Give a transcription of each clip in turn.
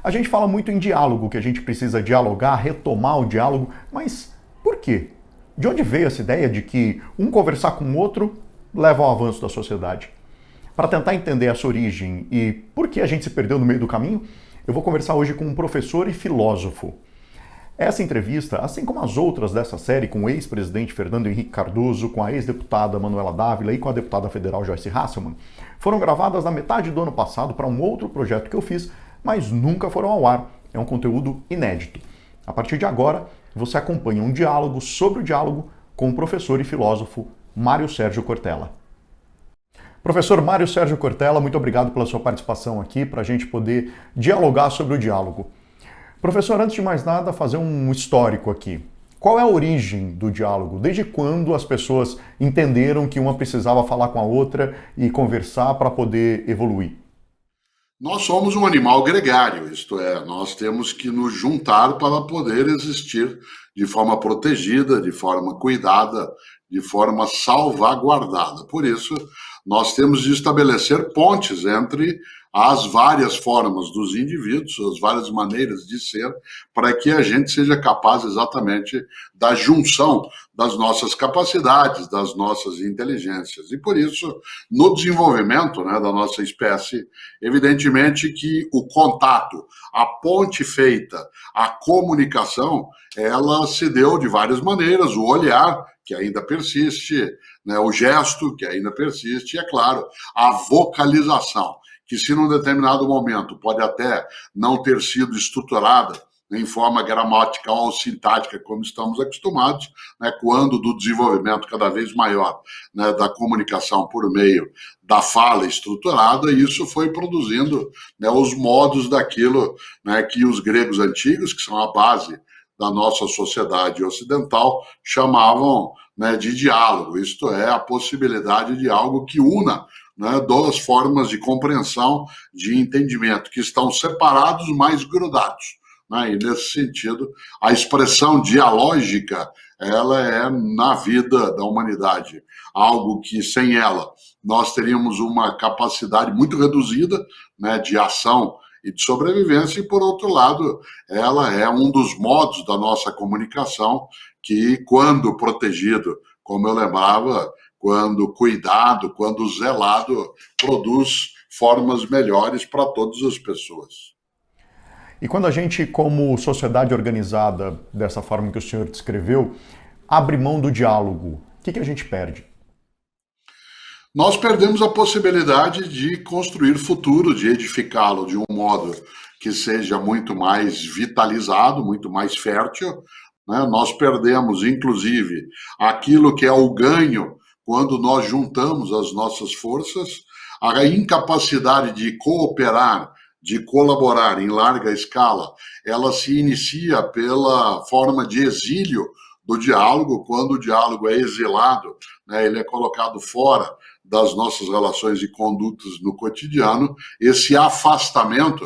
A gente fala muito em diálogo, que a gente precisa dialogar, retomar o diálogo, mas por quê? De onde veio essa ideia de que um conversar com o outro leva ao avanço da sociedade? Para tentar entender essa origem e por que a gente se perdeu no meio do caminho, eu vou conversar hoje com um professor e filósofo. Essa entrevista, assim como as outras dessa série com o ex-presidente Fernando Henrique Cardoso, com a ex-deputada Manuela Dávila e com a deputada federal Joyce Hasselmann, foram gravadas na metade do ano passado para um outro projeto que eu fiz, mas nunca foram ao ar. É um conteúdo inédito. A partir de agora, você acompanha um diálogo sobre o diálogo com o professor e filósofo Mário Sérgio Cortella. Professor Mário Sérgio Cortella, muito obrigado pela sua participação aqui para a gente poder dialogar sobre o diálogo. Professor, antes de mais nada, fazer um histórico aqui. Qual é a origem do diálogo? Desde quando as pessoas entenderam que uma precisava falar com a outra e conversar para poder evoluir? Nós somos um animal gregário, isto é, nós temos que nos juntar para poder existir de forma protegida, de forma cuidada, de forma salvaguardada. Por isso, nós temos de estabelecer pontes entre as várias formas dos indivíduos, as várias maneiras de ser, para que a gente seja capaz exatamente da junção das nossas capacidades, das nossas inteligências. E por isso, no desenvolvimento, da nossa espécie, evidentemente que o contato, a ponte feita, a comunicação, ela se deu de várias maneiras, o olhar, que ainda persiste, o gesto, que ainda persiste, e, é claro, a vocalização, que se num determinado momento pode até não ter sido estruturada em forma gramatical ou sintática, como estamos acostumados, quando do desenvolvimento cada vez maior da comunicação por meio da fala estruturada, isso foi produzindo os modos daquilo que os gregos antigos, que são a base da nossa sociedade ocidental, chamavam de diálogo, isto é, a possibilidade de algo que una duas formas de compreensão, de entendimento, que estão separados, mas grudados. E, nesse sentido, a expressão dialógica, ela é, na vida da humanidade, algo que, sem ela, nós teríamos uma capacidade muito reduzida de ação e de sobrevivência, e, por outro lado, ela é um dos modos da nossa comunicação que, quando protegido, como eu lembrava, quando cuidado, quando zelado, produz formas melhores para todas as pessoas. E quando a gente, como sociedade organizada, dessa forma que o senhor descreveu, abre mão do diálogo, o que a gente perde? Nós perdemos a possibilidade de construir futuro, de edificá-lo de um modo que seja muito mais vitalizado, muito mais fértil. Nós perdemos, inclusive, aquilo que é o ganho quando nós juntamos as nossas forças, a incapacidade de cooperar, de colaborar em larga escala, ela se inicia pela forma de exílio do diálogo, quando o diálogo é exilado, ele é colocado fora das nossas relações e condutas no cotidiano, esse afastamento,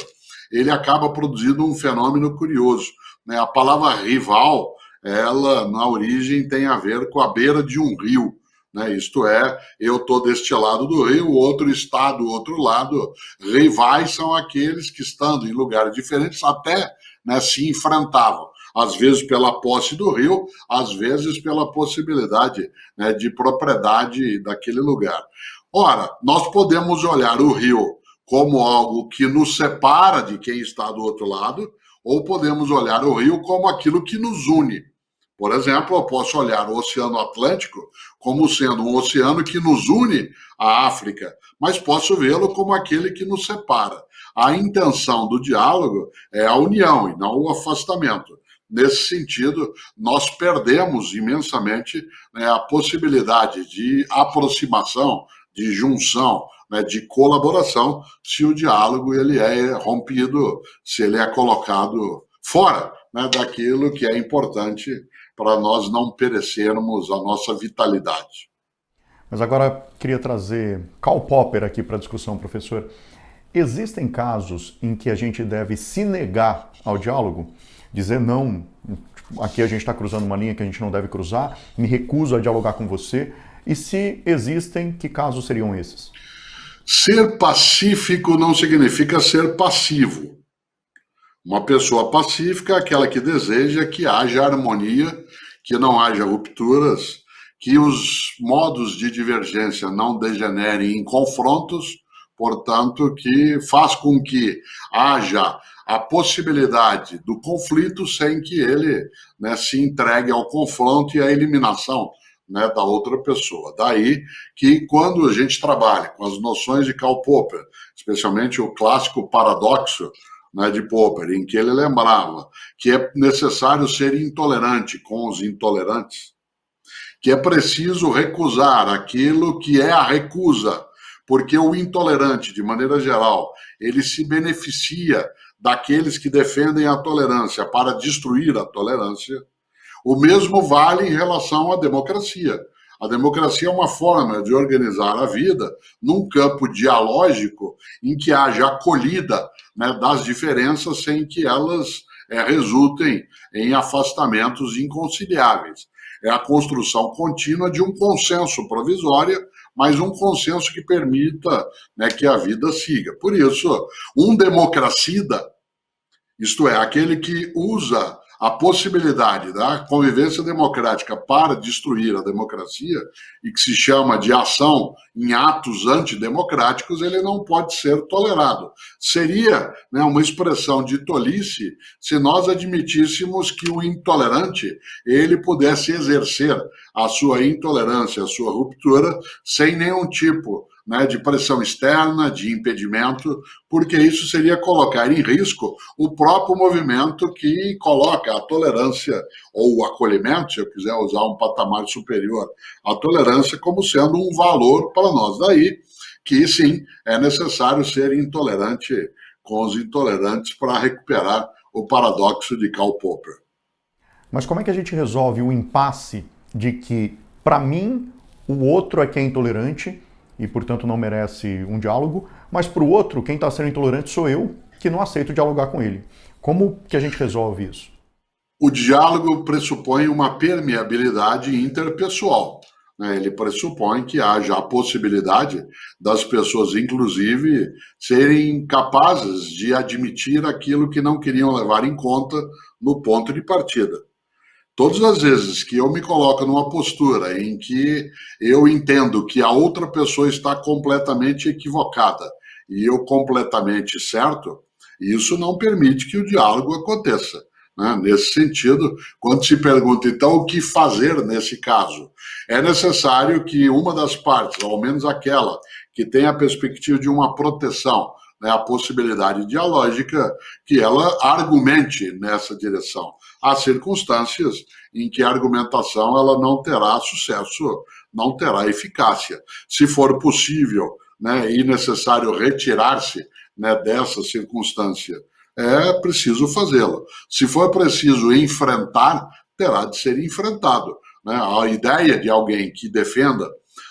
ele acaba produzindo um fenômeno curioso. A palavra rival, ela, na origem, tem a ver com a beira de um rio. Isto é, eu estou deste lado do rio, o outro está do outro lado. Rivais são aqueles que, estando em lugares diferentes, até se enfrentavam. Às vezes pela posse do rio, às vezes pela possibilidade de propriedade daquele lugar. Ora, nós podemos olhar o rio como algo que nos separa de quem está do outro lado, ou podemos olhar o rio como aquilo que nos une. Por exemplo, eu posso olhar o Oceano Atlântico como sendo um oceano que nos une à África, mas posso vê-lo como aquele que nos separa. A intenção do diálogo é a união e não o afastamento. Nesse sentido, nós perdemos imensamente a possibilidade de aproximação, de junção, de colaboração, se o diálogo ele é rompido, se ele é colocado fora daquilo que é importante para nós não perecermos a nossa vitalidade. Mas agora queria trazer Karl Popper aqui para a discussão, professor. Existem casos em que a gente deve se negar ao diálogo? Dizer não, aqui a gente está cruzando uma linha que a gente não deve cruzar, me recuso a dialogar com você. E se existem, que casos seriam esses? Ser pacífico não significa ser passivo. Uma pessoa pacífica é aquela que deseja que haja harmonia, que não haja rupturas, que os modos de divergência não degenerem em confrontos, portanto, que faz com que haja a possibilidade do conflito sem que ele, né, se entregue ao confronto e à eliminação, né, da outra pessoa. Daí que quando a gente trabalha com as noções de Karl Popper, especialmente o clássico paradoxo, né, de Popper, em que ele lembrava que é necessário ser intolerante com os intolerantes, que é preciso recusar aquilo que é a recusa, porque o intolerante, de maneira geral, ele se beneficia daqueles que defendem a tolerância para destruir a tolerância. O mesmo vale em relação à democracia. A democracia é uma forma de organizar a vida num campo dialógico em que haja acolhida, né, das diferenças sem que elas resultem em afastamentos inconciliáveis. É a construção contínua de um consenso provisório, mas um consenso que permita, né, que a vida siga. Por isso, um democracida, isto é, aquele que usa a possibilidade da convivência democrática para destruir a democracia, e que se chama de ação em atos antidemocráticos, ele não pode ser tolerado. Seria, né, uma expressão de tolice se nós admitíssemos que o intolerante ele pudesse exercer a sua intolerância, a sua ruptura, sem nenhum tipo, né, de pressão externa, de impedimento, porque isso seria colocar em risco o próprio movimento que coloca a tolerância ou o acolhimento, se eu quiser usar um patamar superior, a tolerância como sendo um valor para nós. Daí que, sim, é necessário ser intolerante com os intolerantes para recuperar o paradoxo de Karl Popper. Mas como é que a gente resolve o impasse de que, para mim, o outro é quem é intolerante e, portanto, não merece um diálogo, mas para o outro, quem está sendo intolerante sou eu, que não aceito dialogar com ele? Como que a gente resolve isso? O diálogo pressupõe uma permeabilidade interpessoal, né? Ele pressupõe que haja a possibilidade das pessoas, inclusive, serem capazes de admitir aquilo que não queriam levar em conta no ponto de partida. Todas as vezes que eu me coloco numa postura em que eu entendo que a outra pessoa está completamente equivocada e eu completamente certo, isso não permite que o diálogo aconteça, né? Nesse sentido, quando se pergunta, então, o que fazer nesse caso? É necessário que uma das partes, ao menos aquela que tem a perspectiva de uma proteção, né, a possibilidade dialógica, que ela argumente nessa direção. Há circunstâncias em que a argumentação ela não terá sucesso, não terá eficácia. Se for possível, né, e necessário retirar-se, né, dessa circunstância, é preciso fazê-lo. Se for preciso enfrentar, terá de ser enfrentado, né? A ideia de alguém que defenda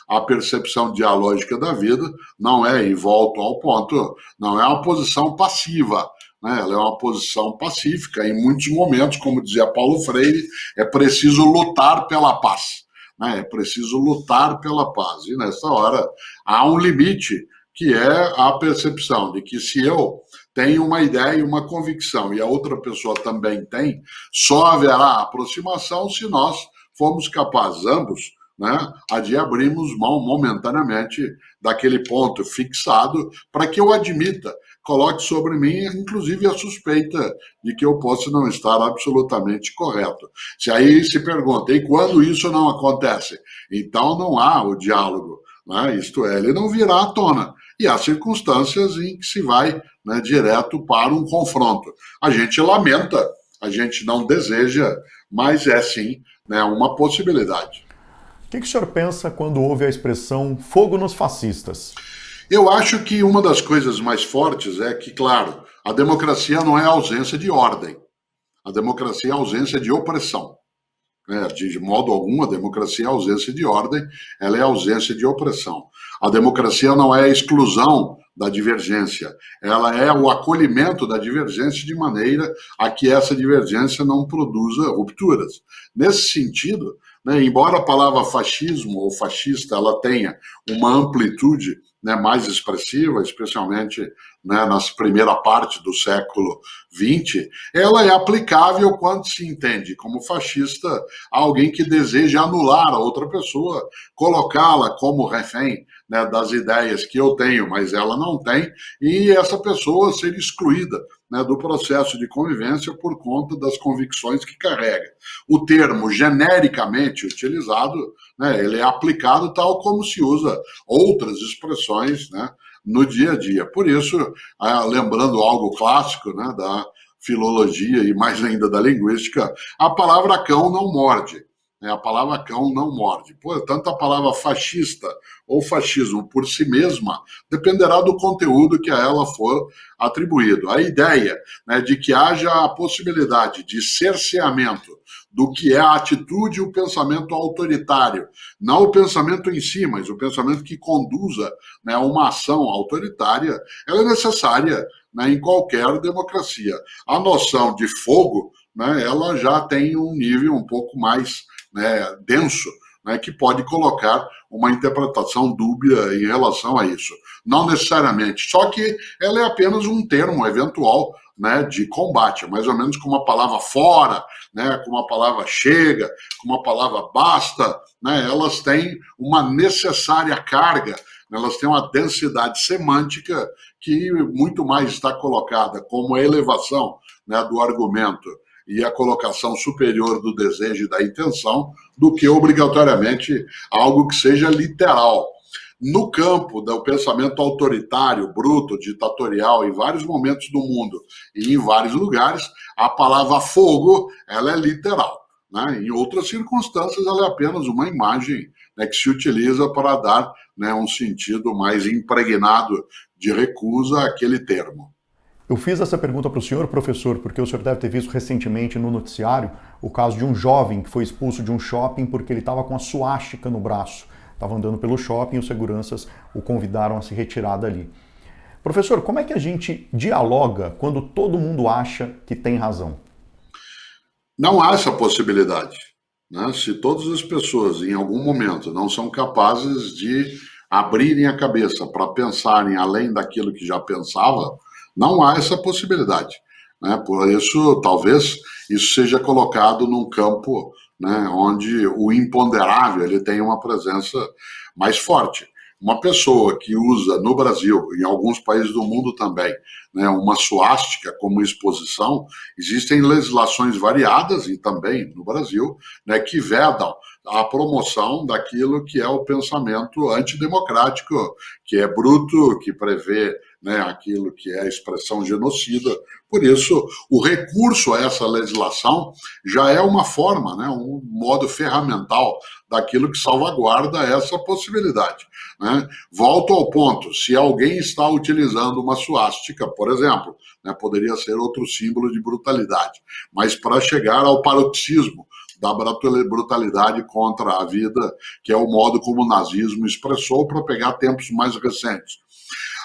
a percepção dialógica da vida não é, e volto ao ponto, não é uma posição passiva, né? Ela é uma posição pacífica. Em muitos momentos, como dizia Paulo Freire, é preciso lutar pela paz, né? É preciso lutar pela paz. E nessa hora há um limite, que é a percepção de que se eu tenho uma ideia e uma convicção e a outra pessoa também tem, só haverá aproximação se nós formos capazes, ambos, né, de abrirmos mão momentaneamente daquele ponto fixado para que eu admita, coloque sobre mim, inclusive, a suspeita de que eu possa não estar absolutamente correto. Se aí se pergunta, e quando isso não acontece? Então não há o diálogo, né? Isto é, ele não virá à tona. E há circunstâncias em que se vai, né, direto para um confronto. A gente lamenta, a gente não deseja, mas é sim, né, uma possibilidade. O que o senhor pensa quando ouve a expressão fogo nos fascistas? Eu acho que uma das coisas mais fortes é que, claro, a democracia não é a ausência de ordem. A democracia é a ausência de opressão. De modo algum, a democracia é a ausência de ordem, ela é a ausência de opressão. A democracia não é a exclusão da divergência, ela é o acolhimento da divergência de maneira a que essa divergência não produza rupturas. Nesse sentido, né, embora a palavra fascismo ou fascista ela tenha uma amplitude né, mais expressiva, especialmente, né, na primeira parte do século XX, ela é aplicável quando se entende como fascista alguém que deseja anular a outra pessoa, colocá-la como refém, né, das ideias que eu tenho, mas ela não tem, e essa pessoa ser excluída, né, do processo de convivência por conta das convicções que carrega. O termo genericamente utilizado, né, ele é aplicado tal como se usa outras expressões, né, no dia a dia. Por isso, lembrando algo clássico, né, da filologia e mais ainda da linguística, a palavra cão não morde. A palavra cão não morde. Portanto, a palavra fascista ou fascismo por si mesma dependerá do conteúdo que a ela for atribuído. A ideia, né, de que haja a possibilidade de cerceamento do que é a atitude e o pensamento autoritário, não o pensamento em si, mas o pensamento que conduza, né, uma ação autoritária, ela é necessária, né, em qualquer democracia. A noção de fogo, né, ela já tem um nível um pouco mais, né, denso, né, que pode colocar uma interpretação dúbia em relação a isso. Não necessariamente, só que ela é apenas um termo eventual, né, de combate, mais ou menos como a palavra fora, né, como a palavra chega, como a palavra basta, né, elas têm uma necessária carga, elas têm uma densidade semântica que muito mais está colocada como a elevação, né, do argumento e a colocação superior do desejo e da intenção do que obrigatoriamente algo que seja literal. No campo do pensamento autoritário, bruto, ditatorial, em vários momentos do mundo e em vários lugares, a palavra fogo, ela é literal, né? Em outras circunstâncias, ela é apenas uma imagem, né, que se utiliza para dar, né, um sentido mais impregnado de recusa àquele termo. Eu fiz essa pergunta para o senhor, professor, porque o senhor deve ter visto recentemente no noticiário o caso de um jovem que foi expulso de um shopping porque ele estava com a suástica no braço. Estava andando pelo shopping e os seguranças o convidaram a se retirar dali. Professor, como é que a gente dialoga quando todo mundo acha que tem razão? Não há essa possibilidade, né? Se todas as pessoas, em algum momento, não são capazes de abrirem a cabeça para pensarem além daquilo que já pensava, não há essa possibilidade, né? Por isso, talvez isso seja colocado num campo, né, onde o imponderável ele tem uma presença mais forte. Uma pessoa que usa no Brasil, em alguns países do mundo também, né, uma suástica como exposição, existem legislações variadas, e também no Brasil, né, que vedam a promoção daquilo que é o pensamento antidemocrático, que é bruto, que prevê, né, aquilo que é a expressão genocida. Por isso, o recurso a essa legislação já é uma forma, né, um modo ferramental daquilo que salvaguarda essa possibilidade, né? Volto ao ponto, se alguém está utilizando uma suástica, por exemplo, né, poderia ser outro símbolo de brutalidade, mas para chegar ao paroxismo da brutalidade contra a vida, que é o modo como o nazismo expressou, para pegar tempos mais recentes.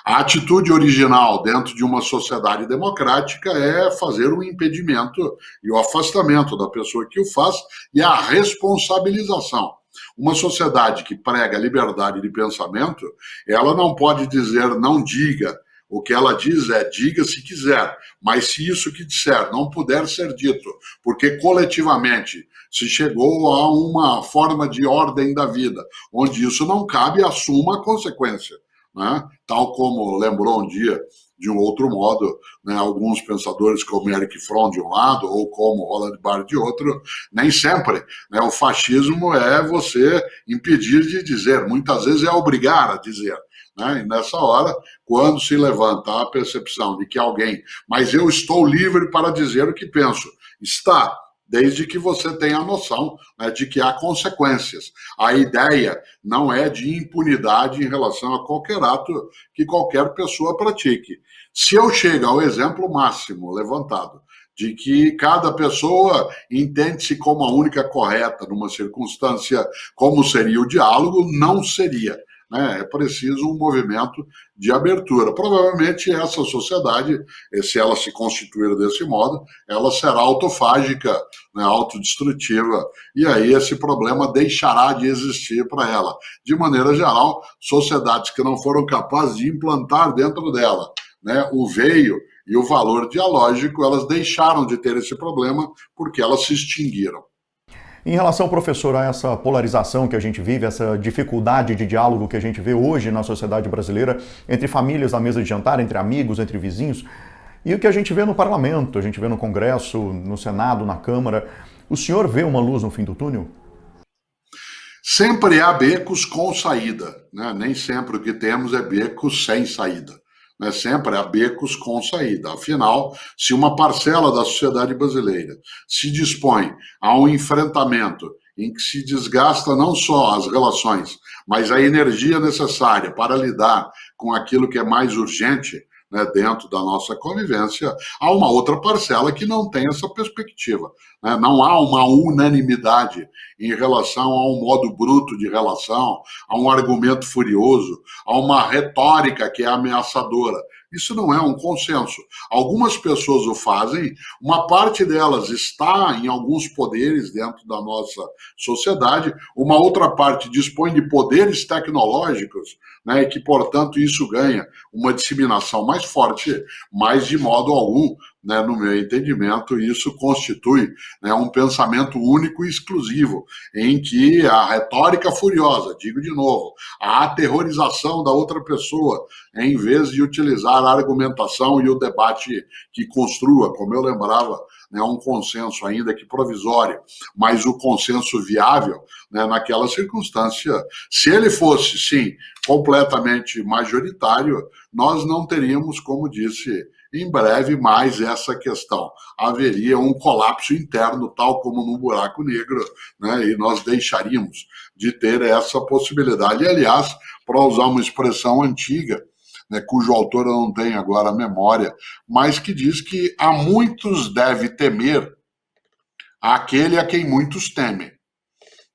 A atitude original dentro de uma sociedade democrática é fazer o impedimento e o afastamento da pessoa que o faz e a responsabilização. Uma sociedade que prega liberdade de pensamento, ela não pode dizer não diga. O que ela diz é diga se quiser, mas se isso que disser não puder ser dito, porque coletivamente se chegou a uma forma de ordem da vida, onde isso não cabe, assuma a consequência, né? Tal como lembrou um dia, de um outro modo, né, alguns pensadores como Erich Fromm de um lado ou como Roland Barthes de outro, nem sempre, né, o fascismo é você impedir de dizer, muitas vezes é obrigar a dizer, né? E nessa hora, quando se levanta a percepção de que alguém, mas eu estou livre para dizer o que penso, está, desde que você tenha a noção, né, de que há consequências. A ideia não é de impunidade em relação a qualquer ato que qualquer pessoa pratique. Se eu chego ao exemplo máximo levantado, de que cada pessoa entende-se como a única correta numa circunstância, como seria o diálogo, não seria. né? É preciso um movimento de abertura. Provavelmente essa sociedade, se ela se constituir desse modo, ela será autofágica, né, autodestrutiva, e aí esse problema deixará de existir para ela. De maneira geral, sociedades que não foram capazes de implantar dentro dela, né, o veio e o valor dialógico, elas deixaram de ter esse problema porque elas se extinguiram. Em relação, professor, a essa polarização que a gente vive, essa dificuldade de diálogo que a gente vê hoje na sociedade brasileira, entre famílias na mesa de jantar, entre amigos, entre vizinhos, e o que a gente vê no parlamento, a gente vê no Congresso, no Senado, na Câmara, o senhor vê uma luz no fim do túnel? Sempre há becos com saída, né? Nem sempre o que temos é becos sem saída. Né? Sempre há becos com saída. Afinal, se uma parcela da sociedade brasileira se dispõe a um enfrentamento em que se desgasta não só as relações, mas a energia necessária para lidar com aquilo que é mais urgente, né, dentro da nossa convivência, há uma outra parcela que não tem essa perspectiva. Né? Não há uma unanimidade em relação a um modo bruto de relação, a um argumento furioso, a uma retórica que é ameaçadora. Isso não é um consenso. Algumas pessoas o fazem, uma parte delas está em alguns poderes dentro da nossa sociedade, uma outra parte dispõe de poderes tecnológicos, né, e que, portanto, isso ganha uma disseminação mais forte, mas de modo algum, né, no meu entendimento, isso constitui, né, um pensamento único e exclusivo, em que a retórica furiosa, digo de novo, a aterrorização da outra pessoa, em vez de utilizar a argumentação e o debate que construa, como eu lembrava, né, um consenso ainda que provisório, mas o consenso viável, né, naquela circunstância, se ele fosse, sim, completamente majoritário, nós não teríamos, como disse, em breve mais essa questão. Haveria um colapso interno, tal como num buraco negro, né, e nós deixaríamos de ter essa possibilidade. E, aliás, para usar uma expressão antiga, né, cujo autor eu não tenho agora a memória, mas que diz que a muitos deve temer aquele a quem muitos temem.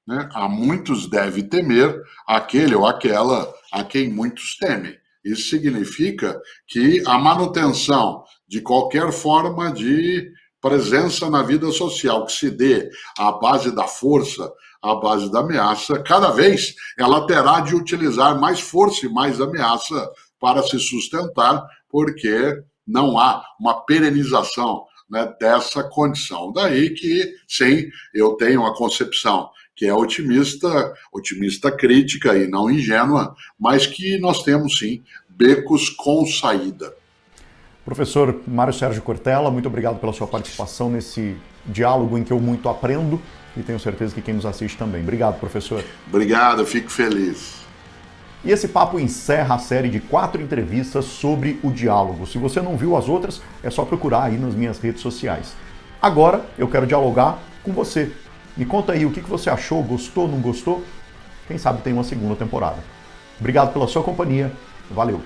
Né? A muitos deve temer aquele ou aquela a quem muitos temem. Isso significa que a manutenção de qualquer forma de presença na vida social que se dê à base da força, à base da ameaça, cada vez ela terá de utilizar mais força e mais ameaça para se sustentar, porque não há uma perenização, né, dessa condição. Daí que, sim, eu tenho a concepção que é otimista crítica e não ingênua, mas que nós temos, sim, becos com saída. Professor Mário Sérgio Cortella, muito obrigado pela sua participação nesse diálogo em que eu muito aprendo e tenho certeza que quem nos assiste também. Obrigado, professor. Obrigado, eu fico feliz. E esse papo encerra a série de 4 entrevistas sobre o diálogo. Se você não viu as outras, é só procurar aí nas minhas redes sociais. Agora eu quero dialogar com você. Me conta aí o que você achou, gostou, não gostou? Quem sabe tem uma segunda temporada. Obrigado pela sua companhia. Valeu!